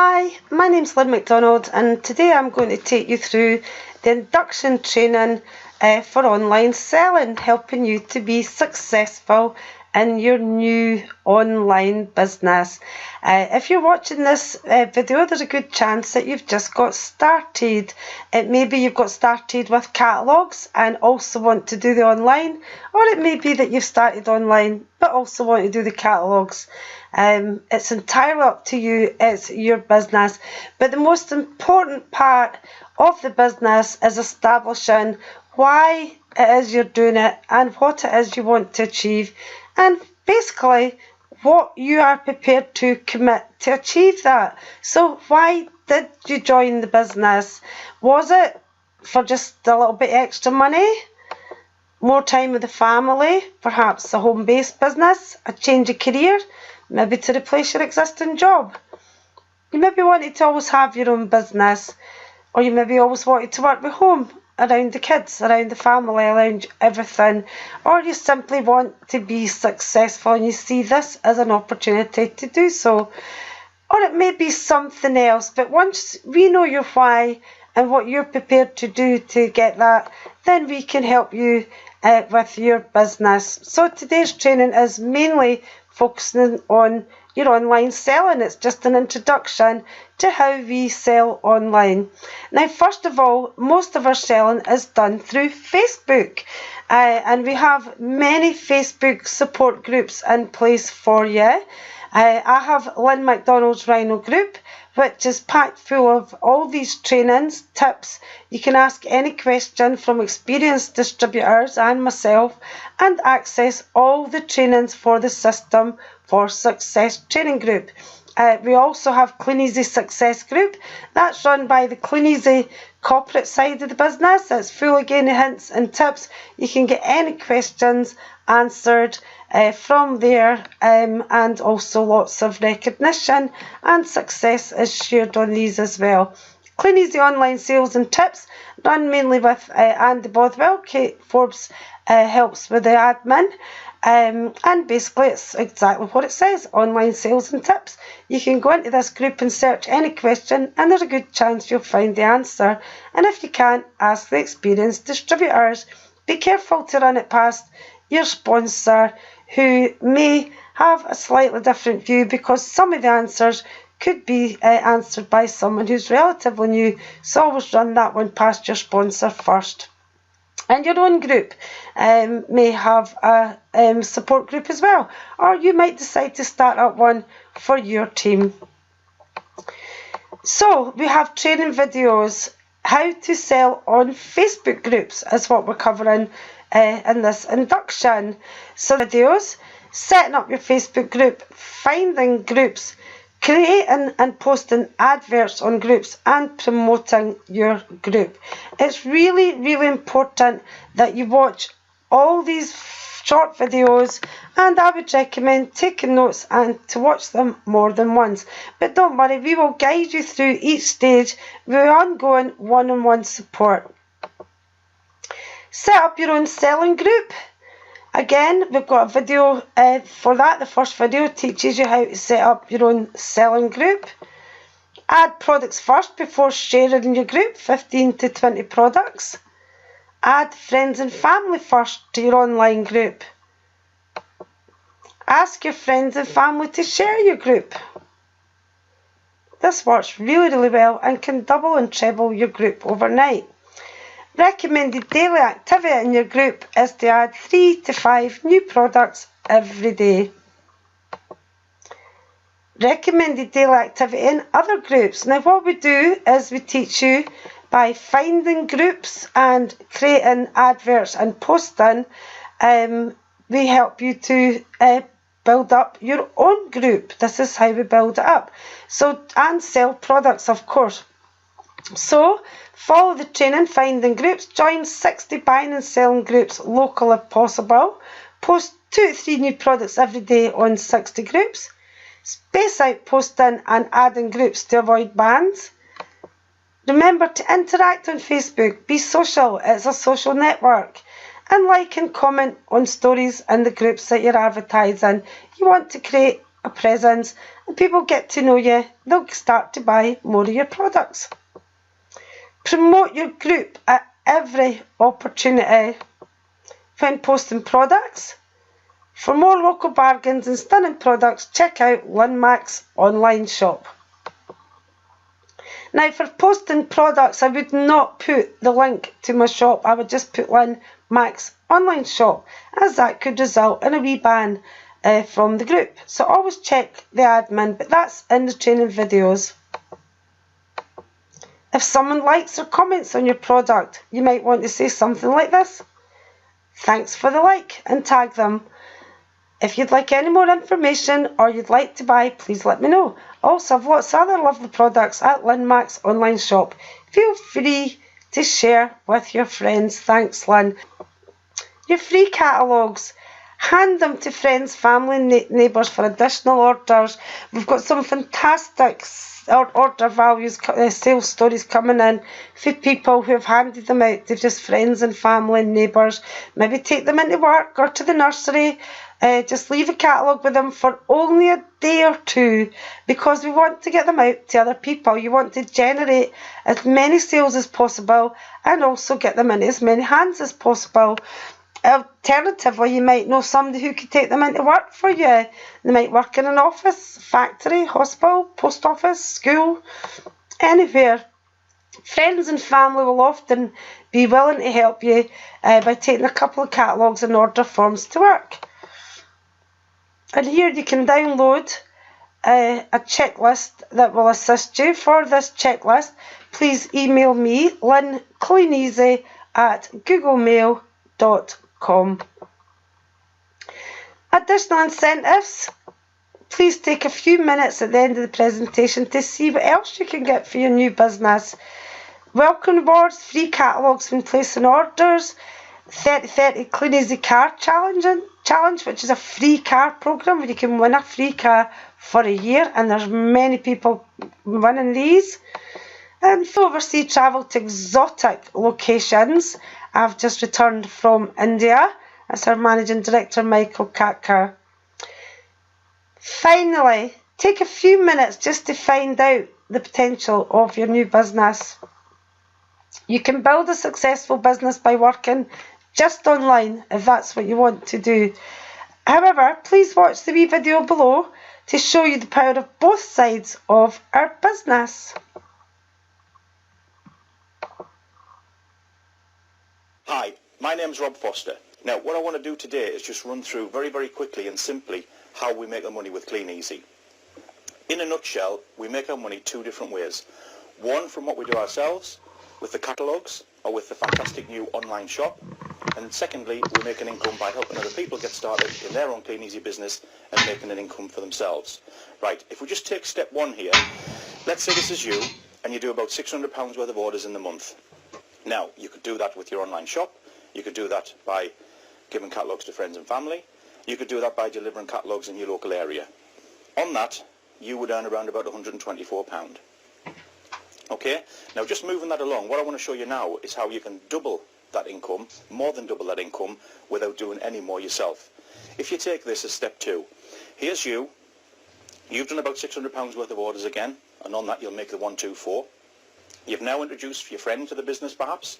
Hi, my name's Lynn McDonald and today I'm going to take you through the induction training for online selling, helping you to be successful in your new online business. If you're watching this video, there's a good chance that you've just got started. It may be you've got started with catalogues and also want to do the online, or it may be that you've started online but also want to do the catalogues. It's entirely up to you. It's your business. But the most important part of the business is establishing why it is you're doing it and what it is you want to achieve, and basically what you are prepared to commit to achieve that. So why did you join the business? Was it for just a little bit extra money? More time with the family? Perhaps a home-based business? A change of career? Maybe to replace your existing job? You maybe wanted to always have your own business, or you maybe always wanted to work with home, around the kids, around the family, around everything, or you simply want to be successful and you see this as an opportunity to do so. Or it may be something else, but once we know your why and what you're prepared to do to get that, then we can help you with your business. So today's training is mainly focusing on your online selling. It's just an introduction to how we sell online. Now, first of all, most of our selling is done through Facebook, and we have many Facebook support groups in place for you. I have Lynn McDonald's Rhino group, which is packed full of all these trainings, tips. You can ask any question from experienced distributors and myself and access all the trainings for the System for Success training group. We also have Clean Easy Success group. That's run by the Clean Easy corporate side of the business. It's full again of hints and tips. You can get any questions answered from there, and also lots of recognition and success is shared on these as well. Clean Easy Online Sales and Tips, run mainly with Andy Bothwell. Kate Forbes helps with the admin. And basically it's exactly what it says, online sales and tips. You can go into this group and search any question and there's a good chance you'll find the answer. And if you can't, ask the experienced distributors. Be careful to run it past your sponsor, who may have a slightly different view, because some of the answers could be answered by someone who's relatively new. So always run that one past your sponsor first. And your own group may have a support group as well, or you might decide to start up one for your team. So we have training videos. How to sell on Facebook groups is what we're covering in this induction. So videos, setting up your Facebook group, finding groups, creating and posting adverts on groups, and promoting your group. It's really, really important that you watch all these short videos, and I would recommend taking notes and to watch them more than once. But don't worry, we will guide you through each stage with ongoing one-on-one support. Set up your own selling group. Again, we've got a video for that. The first video teaches you how to set up your own selling group. Add products first before sharing in your group, 15 to 20 products. Add friends and family first to your online group. Ask your friends and family to share your group. This works really, really well and can double and treble your group overnight. Recommended daily activity in your group is to add 3 to 5 new products every day. Recommended daily activity in other groups. Now what we do is we teach you by finding groups and creating adverts and posting. We help you to build up your own group. This is how we build it up. So, and sell products, of course. So follow the training, finding groups, join 60 buying and selling groups local if possible, post 2 to 3 new products every day on 60 groups, space out posting and adding groups to avoid bans. Remember to interact on Facebook, be social, it's a social network, and like and comment on stories in the groups that you're advertising. You want to create a presence and people get to know you, they'll start to buy more of your products. Promote your group at every opportunity when posting products. For more local bargains and stunning products, check out Linmac's online shop. Now, for posting products, I would not put the link to my shop. I would just put Linmac's online shop, as that could result in a wee ban from the group. So always check the admin, but that's in the training videos. If someone likes or comments on your product, you might want to say something like this: "Thanks for the like," and tag them. If you'd like any more information or you'd like to buy, please let me know. Also, I've lots of other lovely products at Linmac's online shop. Feel free to share with your friends. Thanks, Lynn. Your free catalogues. Hand them to friends, family and neighbours for additional orders. We've got some fantastic order values, sales stories coming in for people who have handed them out to just friends and family and neighbours. Maybe take them into work or to the nursery. Just leave a catalogue with them for only a day or two, because we want to get them out to other people. You want to generate as many sales as possible and also get them in as many hands as possible. Alternatively, you might know somebody who could take them into work for you. They might work in an office, factory, hospital, post office, school, anywhere. Friends and family will often be willing to help you by taking a couple of catalogues and order forms to work. And here you can download a checklist that will assist you. For this checklist, please email me, lyncleaneasy@googlemail.com. Additional incentives. Please take a few minutes at the end of the presentation to see what else you can get for your new business. Welcome rewards, free catalogues when placing orders, 30-30 Clean Easy Car Challenge, which is a free car program where you can win a free car for a year, and there's many people winning these. And overseas travel to exotic locations. I've just returned from India. That's our Managing Director, Michael Katkar. Finally, take a few minutes just to find out the potential of your new business. You can build a successful business by working just online if that's what you want to do. However, please watch the wee video below to show you the power of both sides of our business. Hi, my name's Rob Foster. Now, what I want to do today is just run through very, very quickly and simply how we make our money with Clean Easy. In a nutshell, we make our money two different ways. One, from what we do ourselves, with the catalogues, or with the fantastic new online shop. And secondly, we make an income by helping other people get started in their own Clean Easy business and making an income for themselves. Right, if we just take step one here, let's say this is you, and you do about £600 worth of orders in the month. Now, you could do that with your online shop. You could do that by giving catalogues to friends and family. You could do that by delivering catalogues in your local area. On that, you would earn around about £124. Okay, now just moving that along, what I want to show you now is how you can double that income, more than double that income, without doing any more yourself. If you take this as step two, here's you. You've done about £600 worth of orders again, and on that you'll make the 124. You've now introduced your friend to the business perhaps.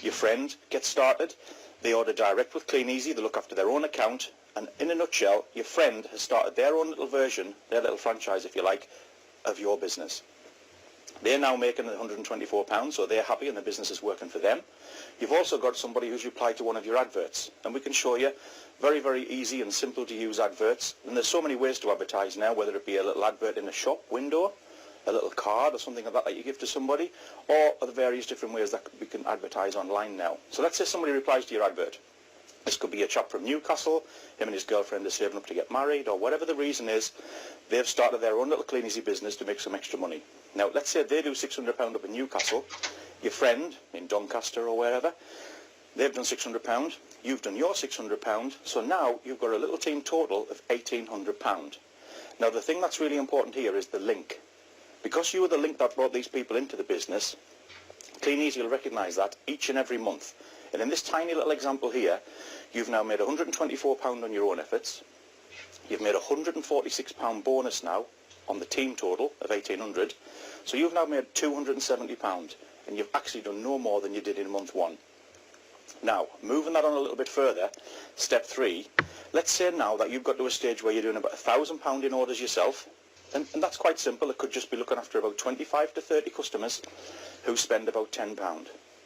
Your friend gets started. They order direct with Clean Easy. They look after their own account. And in a nutshell, your friend has started their own little version, their little franchise if you like, of your business. They're now making £124, so they're happy and the business is working for them. You've also got somebody who's replied to one of your adverts. And we can show you very, very easy and simple to use adverts. And there's so many ways to advertise now, whether it be a little advert in a shop window, a little card or something like that you give to somebody, or the various different ways that we can advertise online now. So let's say somebody replies to your advert. This could be a chap from Newcastle, him and his girlfriend are saving up to get married, or whatever the reason is, they've started their own little Clean Easy business to make some extra money. Now let's say they do £600 up in Newcastle, your friend in Doncaster or wherever, they've done £600, you've done your £600, so now you've got a little team total of £1,800. Now the thing that's really important here is the link. Because you were the link that brought these people into the business, Clean Easy will recognise that each and every month. And in this tiny little example here, you've now made £124 on your own efforts. You've made £146 bonus now on the team total of 1,800. So you've now made £270, and you've actually done no more than you did in month 1. Now, moving that on a little bit further, step 3, let's say now that you've got to a stage where you're doing about £1,000 in orders yourself, and that's quite simple. It could just be looking after about 25 to 30 customers who spend about £10.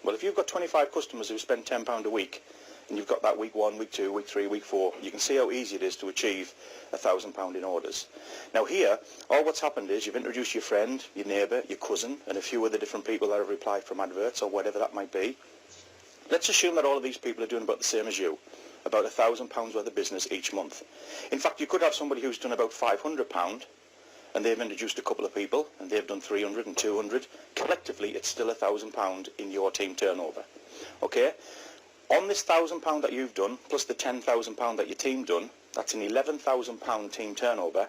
Well, if you've got 25 customers who spend £10 a week, and you've got that week 1, week 2, week 3, week 4, you can see how easy it is to achieve £1,000 in orders. Now here, all what's happened is you've introduced your friend, your neighbour, your cousin, and a few other different people that have replied from adverts or whatever that might be. Let's assume that all of these people are doing about the same as you, about £1,000 worth of business each month. In fact, you could have somebody who's done about £500, and they've introduced a couple of people, and they've done 300 and 200. Collectively, it's still £1,000 in your team turnover. Okay? On this £1,000 that you've done, plus the £10,000 that your team done, that's an £11,000 team turnover.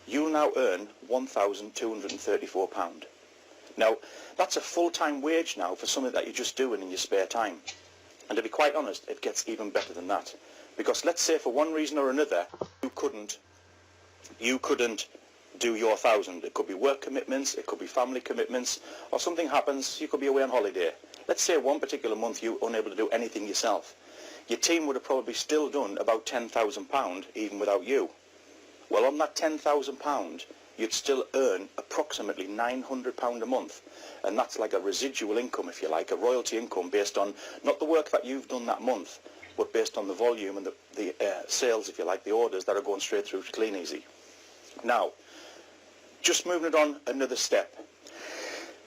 You'll now earn £1,234. Now, that's a full-time wage now for something that you're just doing in your spare time. And to be quite honest, it gets even better than that. Because let's say for one reason or another, you couldn't do your 1,000. It could be work commitments, it could be family commitments, or something happens, you could be away on holiday. Let's say one particular month you were unable to do anything yourself. Your team would have probably still done about £10,000 even without you. Well, on that £10,000, you'd still earn approximately £900 a month. And that's like a residual income, if you like, a royalty income based on not the work that you've done that month, but based on the volume and the sales, if you like, the orders that are going straight through to Clean Easy. Now, just moving it on another step.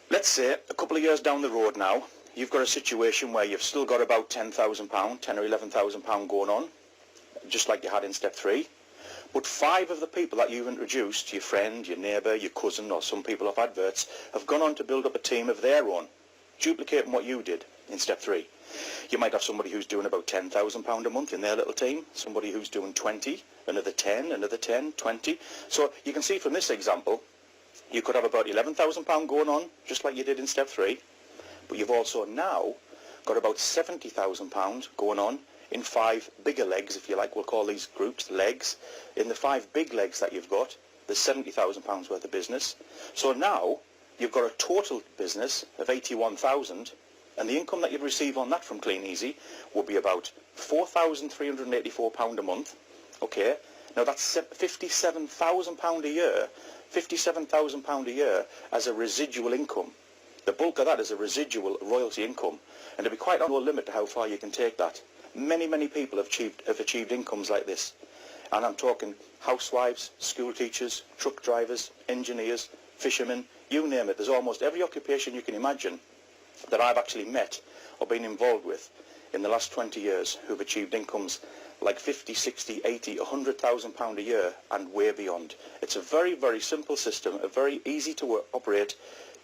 Let's say a couple of years down the road now, you've got a situation where you've still got about £10,000, £10,000 or £11,000 going on, just like you had in step 3. But 5 of the people that you've introduced, your friend, your neighbour, your cousin, or some people off adverts, have gone on to build up a team of their own, duplicating what you did in step 3. You might have somebody who's doing about £10,000 a month in their little team, somebody who's doing 20, another 10, another 10, 20. So you can see from this example, you could have about £11,000 going on, just like you did in step 3. But you've also now got about £70,000 going on in 5 bigger legs, if you like. We'll call these groups legs. In the 5 big legs that you've got, there's £70,000 worth of business. So now you've got a total business of 81,000, and the income that you'd receive on that from Clean Easy would be about £4,384 a month. Okay, now that's £57,000 a year. £57,000 a year as a residual income. The bulk of that is a residual royalty income, and to be quite honest, no limit to how far you can take that. Many people have achieved incomes like this, and I'm talking housewives, school teachers, truck drivers, engineers, fishermen, you name it. There's almost every occupation you can imagine that I've actually met or been involved with in the last 20 years who've achieved incomes like 50, 60, 80, £100,000 a year and way beyond. It's a very simple system, a very easy to operate,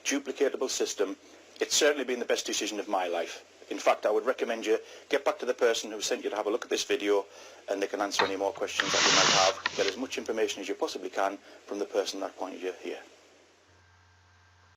duplicatable system. It's certainly been the best decision of my life. In fact, I would recommend you get back to the person who sent you to have a look at this video, and they can answer any more questions that you might have. Get as much information as you possibly can from the person that pointed you here.